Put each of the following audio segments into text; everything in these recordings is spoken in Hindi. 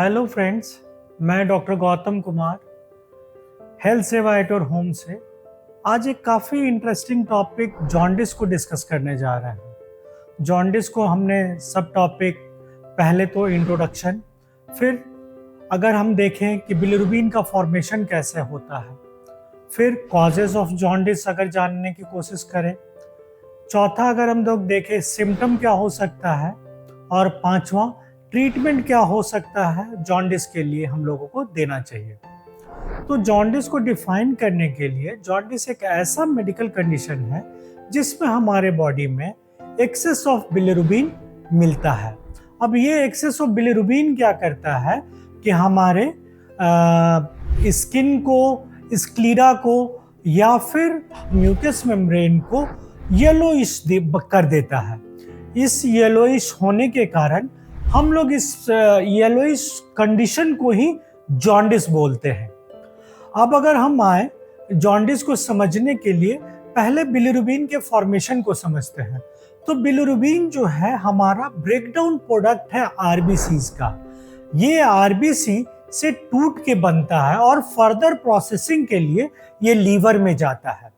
हेलो फ्रेंड्स, मैं डॉक्टर गौतम कुमार हेल्थ सेवा एट योर होम से आज एक काफ़ी इंटरेस्टिंग टॉपिक जॉन्डिस को डिस्कस करने जा रहे हैं। जॉन्डिस को हमने सब टॉपिक पहले तो इंट्रोडक्शन, फिर अगर हम देखें कि बिलिरुबिन का फॉर्मेशन कैसे होता है, फिर कॉजेज ऑफ जॉन्डिस अगर जानने की कोशिश करें, चौथा अगर हम लोग देखें सिम्टम क्या हो सकता है, और पांचवा ट्रीटमेंट क्या हो सकता है जॉन्डिस के लिए हम लोगों को देना चाहिए। तो जॉन्डिस को डिफाइन करने के लिए, जॉन्डिस एक ऐसा मेडिकल कंडीशन है जिसमें हमारे बॉडी में एक्सेस ऑफ बिलिरुबिन मिलता है। अब ये एक्सेस ऑफ बिलिरुबिन क्या करता है कि हमारे स्किन को, स्क्लीरा को या फिर म्यूकस मेम्ब्रेन को येलोइश कर देता है। इस येलोइश होने के कारण हम लोग इस येलोइश कंडीशन को ही जॉन्डिस बोलते हैं। अब अगर हम आए जॉन्डिस को समझने के लिए, पहले बिलिरुबिन के फॉर्मेशन को समझते हैं। तो बिलिरुबिन जो है हमारा ब्रेकडाउन प्रोडक्ट है आरबीसीज का। ये आरबीसी से टूट के बनता है और फर्दर प्रोसेसिंग के लिए ये लीवर में जाता है।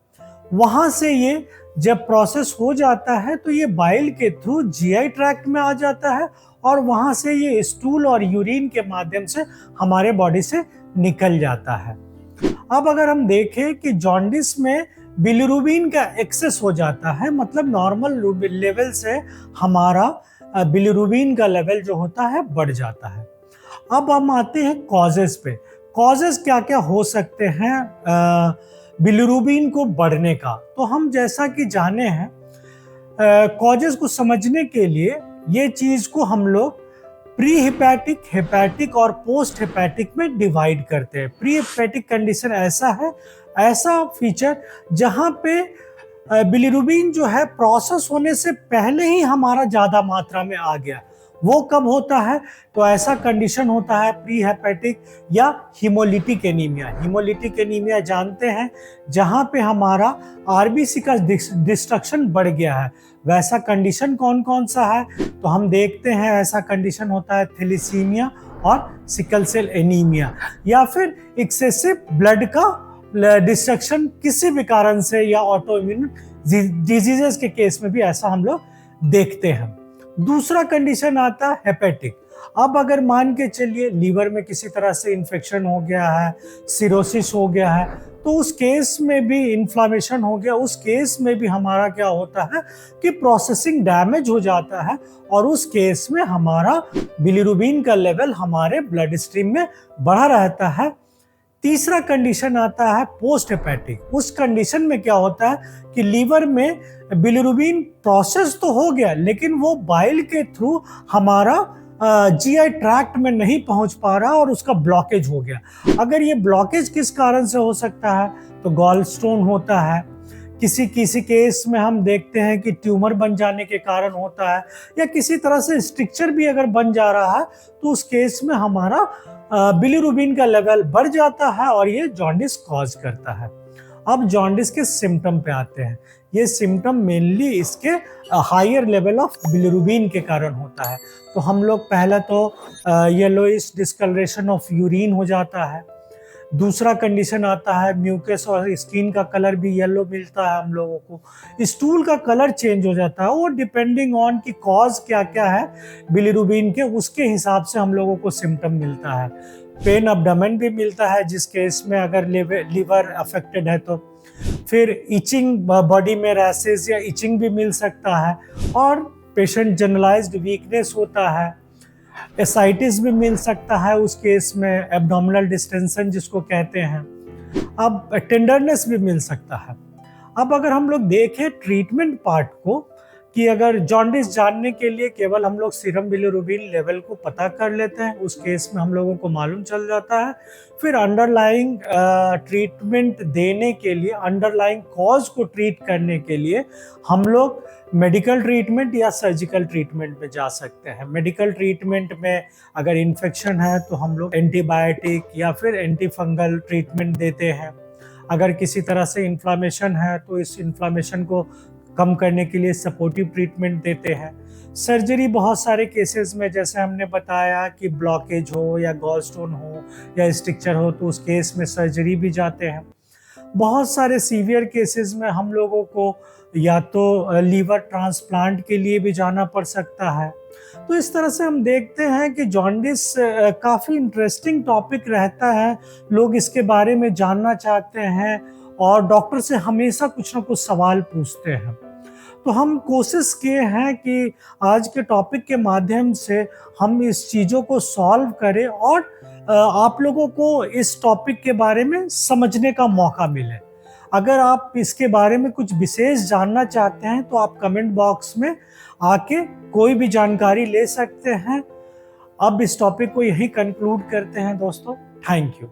वहां से ये जब प्रोसेस हो जाता है तो ये बाइल के थ्रू जीआई ट्रैक्ट में आ जाता है और वहां से ये स्टूल और यूरिन के माध्यम से हमारे बॉडी से निकल जाता है। अब अगर हम देखें कि जॉन्डिस में बिलिरुबिन का एक्सेस हो जाता है, मतलब नॉर्मल लेवल से हमारा बिलिरुबिन का लेवल जो होता है बढ़ जाता है। अब हम आते हैं कॉजेस पे। कॉजेस क्या क्या हो सकते हैं बिलिरुबिन को बढ़ने का। तो हम जैसा कि जाने हैं, कॉजेस को समझने के लिए ये चीज को हम लोग प्री हिपैटिक, हेपैटिक और पोस्ट हेपैटिक में डिवाइड करते हैं। प्री हेपैटिक कंडीशन ऐसा फीचर जहां पे बिलिरुबिन जो है प्रोसेस होने से पहले ही हमारा ज्यादा मात्रा में आ गया। वो कब होता है? तो ऐसा कंडीशन होता है प्री हेपैटिक या हीमोलिटिक एनीमिया। हीमोलिटिक एनीमिया जानते हैं, जहां पे हमारा आरबीसी का डिस्ट्रक्शन बढ़ गया है। वैसा कंडीशन कौन कौन सा है? तो हम देखते हैं ऐसा कंडीशन होता है थैलेसीमिया और सिकल सेल एनीमिया, या फिर एक्सेसिव ब्लड का डिस्ट्रक्शन किसी भी कारण से, या ऑटो इम्यून डिजीजेस के केस में भी ऐसा हम लोग देखते हैं। दूसरा कंडीशन आता है हेपेटिक। अब अगर मान के चलिए लीवर में किसी तरह से इन्फेक्शन हो गया है, सिरोसिस हो गया है, तो उस केस में भी इन्फ्लामेशन हो गया, उस केस में भी हमारा क्या होता है कि प्रोसेसिंग डैमेज हो जाता है और उस केस में हमारा बिलिरुबिन का लेवल हमारे ब्लड स्ट्रीम में बढ़ा रहता है। तीसरा कंडीशन आता है पोस्ट हेपैटिक। उस कंडीशन में क्या होता है कि लीवर में बिलिरुबिन प्रोसेस तो हो गया, लेकिन वो बाइल के थ्रू हमारा जीआई ट्रैक्ट में नहीं पहुंच पा रहा और उसका ब्लॉकेज हो गया। अगर ये ब्लॉकेज किस कारण से हो सकता है? तो गॉल स्टोन होता है। किसी किसी केस में हम देखते हैं कि ट्यूमर बन जाने के कारण होता है, या किसी तरह से स्ट्रक्चर भी अगर बन जा रहा है तो उस केस में हमारा बिलिरुबिन का लेवल बढ़ जाता है और ये जॉन्डिस कॉज करता है। अब जॉन्डिस के सिम्टम पे आते हैं। ये सिम्टम मेनली इसके हायर लेवल ऑफ बिलिरुबिन के कारण होता है। तो हम लोग पहला तो येलोइश डिस्कलरेशन ऑफ यूरिन हो जाता है। दूसरा कंडीशन आता है म्यूकस और स्किन का कलर भी येलो मिलता है हम लोगों को। स्टूल का कलर चेंज हो जाता है, वो डिपेंडिंग ऑन कि कॉज क्या क्या है बिलिरुबिन के, उसके हिसाब से हम लोगों को सिम्टम मिलता है। पेन एब्डोमेन भी मिलता है जिस केस में अगर लिवर अफेक्टेड है तो। फिर इचिंग, बॉडी में रैसेस या इचिंग भी मिल सकता है, और पेशेंट जनरलाइज्ड वीकनेस होता है। एसाइटिस भी मिल सकता है उस केस में, एब्डोमिनल डिस्टेंशन जिसको कहते हैं। अब टेंडरनेस भी मिल सकता है। अब अगर हम लोग देखें ट्रीटमेंट पार्ट को, कि अगर जॉन्डिस जानने के लिए केवल हम लोग सीरम बिलिरुबिन लेवल को पता कर लेते हैं, उस केस में हम लोगों को मालूम चल जाता है। फिर अंडरलाइंग ट्रीटमेंट देने के लिए, अंडरलाइंग कॉज को ट्रीट करने के लिए हम लोग मेडिकल ट्रीटमेंट या सर्जिकल ट्रीटमेंट में जा सकते हैं। मेडिकल ट्रीटमेंट में अगर इन्फेक्शन है तो हम लोग एंटीबायोटिक या फिर एंटी फंगल ट्रीटमेंट देते हैं। अगर किसी तरह से इन्फ्लामेशन है तो इस इन्फ्लामेशन को कम करने के लिए सपोर्टिव ट्रीटमेंट देते हैं। सर्जरी बहुत सारे केसेस में, जैसे हमने बताया कि ब्लॉकेज हो या गॉल स्टोन हो या स्ट्रक्चर हो, तो उस केस में सर्जरी भी जाते हैं। बहुत सारे सीवियर केसेस में हम लोगों को या तो लीवर ट्रांसप्लांट के लिए भी जाना पड़ सकता है। तो इस तरह से हम देखते हैं कि जॉन्डिस काफ़ी इंटरेस्टिंग टॉपिक रहता है। लोग इसके बारे में जानना चाहते हैं और डॉक्टर से हमेशा कुछ ना कुछ सवाल पूछते हैं। तो हम कोशिश किए हैं कि आज के टॉपिक के माध्यम से हम इस चीज़ों को सॉल्व करें और आप लोगों को इस टॉपिक के बारे में समझने का मौका मिले। अगर आप इसके बारे में कुछ विशेष जानना चाहते हैं तो आप कमेंट बॉक्स में आके कोई भी जानकारी ले सकते हैं। अब इस टॉपिक को यहीं कंक्लूड करते हैं दोस्तों। Thank you.